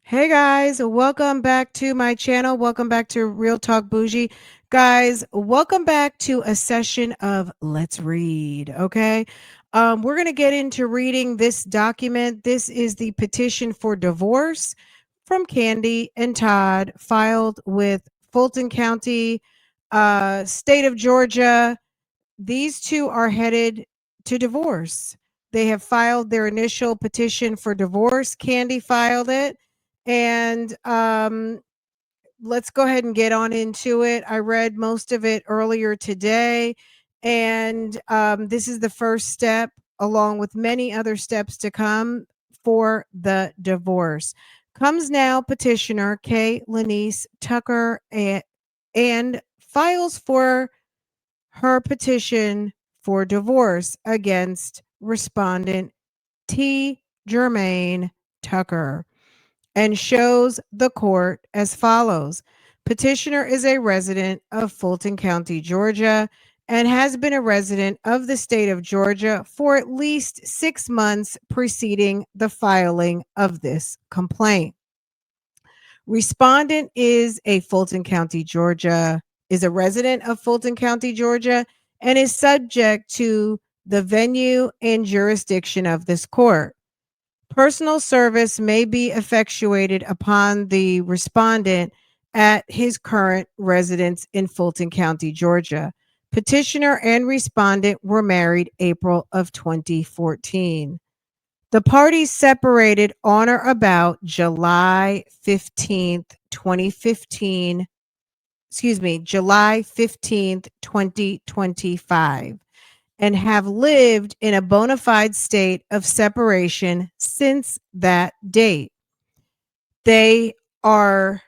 Hey guys, welcome back to my channel. Welcome back to Real Talk Bougie. Guys, welcome back to a session of Let's Read, okay? We're going to get into reading this document. This is the petition for divorce from Kandi and Todd, filed with Fulton County, state of Georgia. These two are headed to divorce. They have filed their initial petition for divorce. Kandi filed it. And let's go ahead and get on into it. I read most of it earlier today. And this is the first step, along with many other steps to come for the divorce. Comes now petitioner Lenise Tucker and files for her petition for divorce against respondent Germaine Tucker, and shows the court as follows. Petitioner is a resident of Fulton County, Georgia, and has been a resident of the state of Georgia for at least 6 months preceding the filing of this complaint. Respondent is a resident of Fulton County, Georgia, and is subject to the venue and jurisdiction of this court. Personal service may be effectuated upon the respondent at his current residence in Fulton County, Georgia. Petitioner and respondent were married April of 2014. The parties separated on or about July 15th, 2015. July 15th, 2025, and have lived in a bona fide state of separation since that date. There are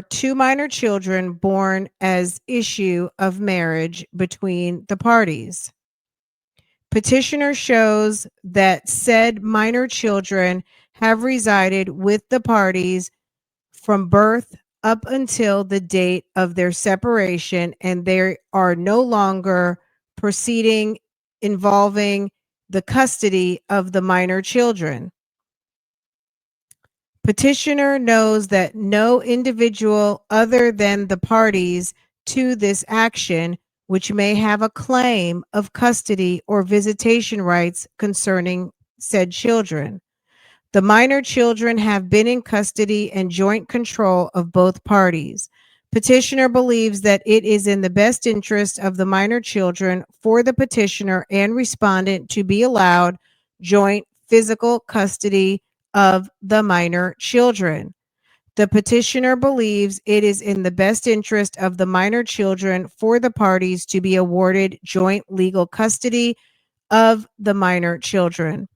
2 minor children born as issue of marriage between the parties. Petitioner shows that said minor children have resided with the parties from birth up until the date of their separation, and they are no longer proceeding involving the custody of the minor children. Petitioner knows that no individual other than the parties to this action, which may have a claim of custody or visitation rights concerning said children. The minor children have been in custody and joint control of both parties. Petitioner believes that it is in the best interest of the minor children for the petitioner and respondent to be allowed joint physical custody of the minor children. The petitioner believes it is in the best interest of the minor children for the parties to be awarded joint legal custody of the minor children.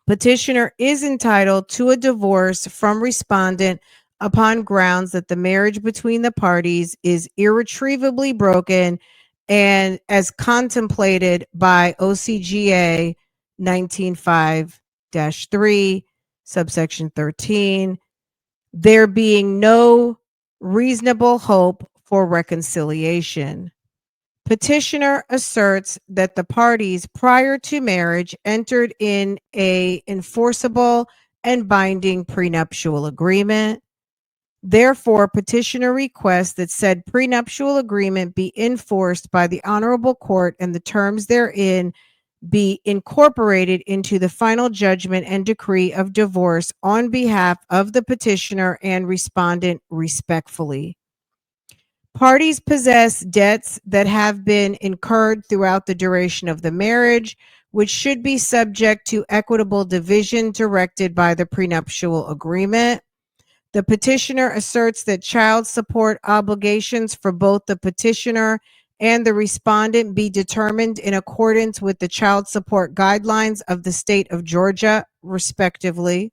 Petitioner is entitled to a divorce from respondent upon grounds that the marriage between the parties is irretrievably broken and as contemplated by OCGA 195-3, subsection 13, there being no reasonable hope for reconciliation. Petitioner asserts that the parties prior to marriage entered in a enforceable and binding prenuptial agreement. Therefore, petitioner requests that said prenuptial agreement be enforced by the honorable court and the terms therein be incorporated into the final judgment and decree of divorce on behalf of the petitioner and respondent respectfully. Parties possess debts that have been incurred throughout the duration of the marriage, which should be subject to equitable division directed by the prenuptial agreement. The petitioner asserts that child support obligations for both the petitioner and the respondent be determined in accordance with the child support guidelines of the state of Georgia, respectively.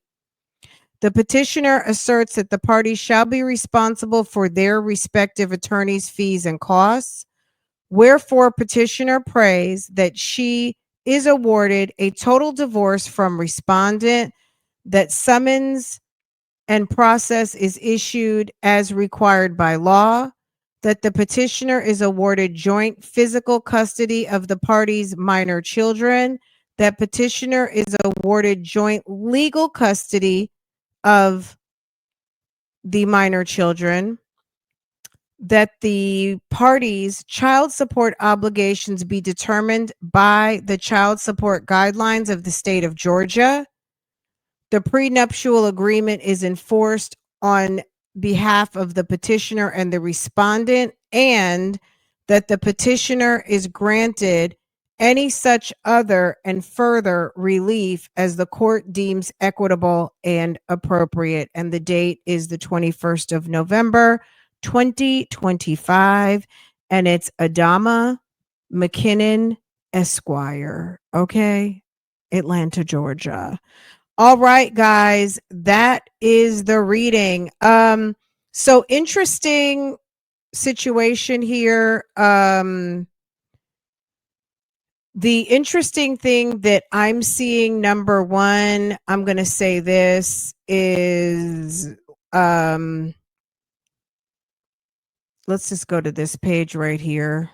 The petitioner asserts that the parties shall be responsible for their respective attorneys' fees and costs. Wherefore, petitioner prays that she is awarded a total divorce from respondent, that summons and process is issued as required by law, that the petitioner is awarded joint physical custody of the parties' minor children, that petitioner is awarded joint legal custody of the minor children, that the parties' child support obligations be determined by the child support guidelines of the state of Georgia. The prenuptial agreement is enforced on behalf of the petitioner and the respondent, and that the petitioner is granted any such other and further relief as the court deems equitable and appropriate. And the date is the 21st of November, 2025. And it's Adama McKinnon Esquire. Okay. Atlanta, Georgia. All right, guys, that is the reading. So interesting situation here. The interesting thing that I'm seeing, number one, I'm going to say this is, let's just go to this page right here.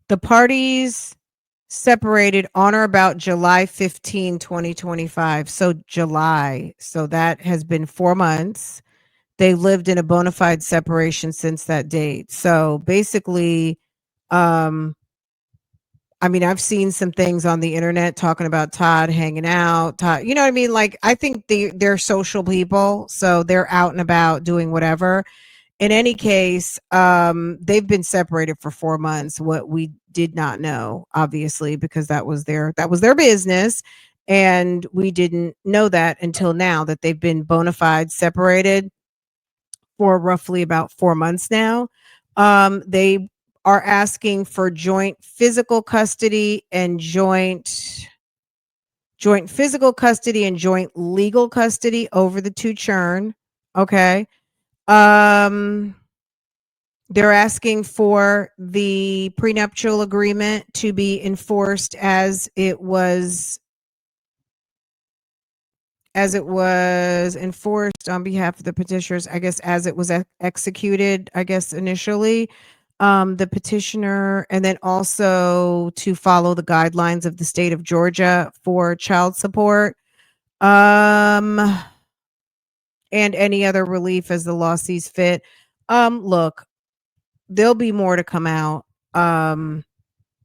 The parties separated on or about July 15, 2025. So July. So that has been 4 months. They lived in a bona fide separation since that date. So basically, I mean, I've seen some things on the internet talking about Todd hanging out. Todd, you know what I mean? Like, I think they're social people, so they're out and about doing whatever. In any case, they've been separated for 4 months. What we did not know, obviously, because that was their business, and we didn't know that until now, that they've been bona fide separated for roughly about 4 months now. They are asking for joint physical custody and joint physical custody and joint legal custody over the two children. Okay. They're asking for the prenuptial agreement to be enforced as it was enforced on behalf of the petitioners, I guess, as it was executed, I guess, initially, the petitioner, and then also to follow the guidelines of the state of Georgia for child support, and any other relief as the law sees fit. Look, there'll be more to come out.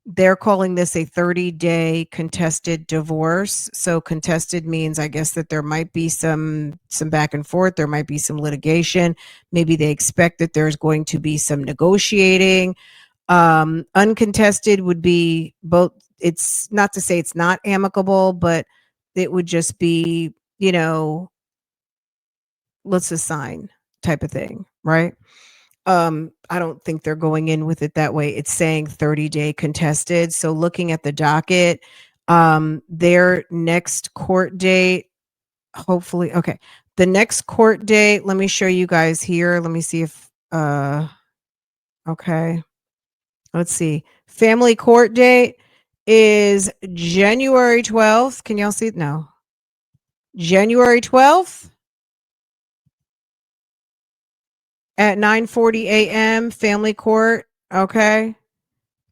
They're calling this a 30-day contested divorce. So contested means, I guess, that there might be some back and forth. There might be some litigation. Maybe they expect that there's going to be some negotiating. Uncontested would be both. It's not to say it's not amicable, but it would just be, let's assign type of thing, right? I don't think they're going in with it that way. It's saying 30-day contested. So looking at the docket, their next court date, hopefully, okay. The next court date, let me show you guys here. Let me see if, okay. Let's see. Family court date is January 12th. Can y'all see it? No. January 12th. At 9:40 a.m. family court. Okay.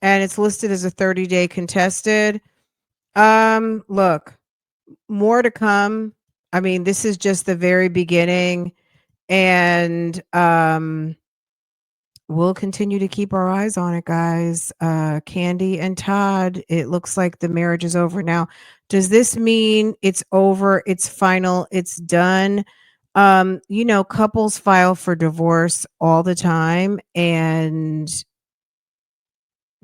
And it's listed as a 30-day contested. Look, more to come. I mean, this is just the very beginning, and we'll continue to keep our eyes on it, guys. Kandi and Todd, it looks like the marriage is over now. Does this mean it's over, it's final, it's done? Couples file for divorce all the time and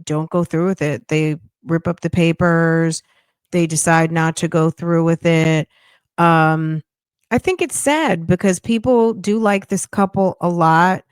don't go through with it. They rip up the papers. They decide not to go through with it. I think it's sad because people do like this couple a lot.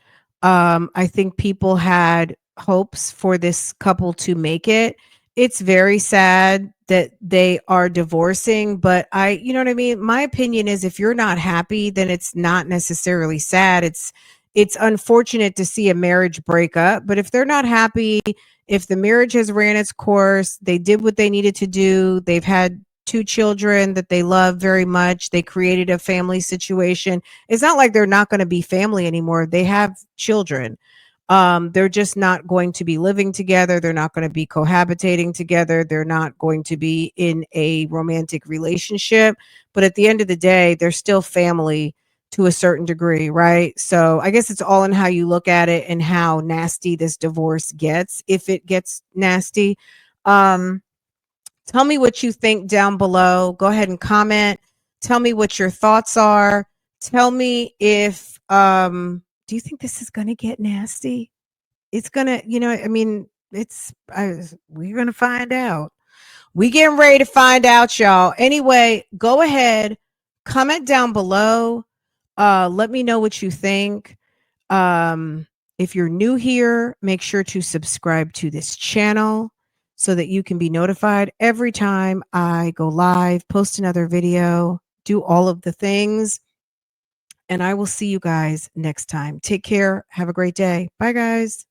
I think people had hopes for this couple to make it. It's very sad that they are divorcing, but you know what I mean? My opinion is, if you're not happy, then it's not necessarily sad. It's unfortunate to see a marriage break up, but if they're not happy, if the marriage has ran its course, they did what they needed to do, they've had 2 children that they love very much, they created a family situation. It's not like they're not going to be family anymore. They have children. They're just not going to be living together. They're not going to be cohabitating together. They're not going to be in a romantic relationship. But at the end of the day, they're still family to a certain degree, right? So I guess it's all in how you look at it and how nasty this divorce gets, if it gets nasty. Um, Tell me what you think down below. Go ahead and comment. Tell me what your thoughts are. Tell me if do you think this is going to get nasty? It's going to, I mean, we're going to find out. We getting ready to find out, y'all. Anyway, go ahead, comment down below. Let me know what you think. Um, if you're new here, make sure to subscribe to this channel so that you can be notified every time I go live, post another video, do all of the things. And I will see you guys next time. Take care. Have a great day. Bye, guys.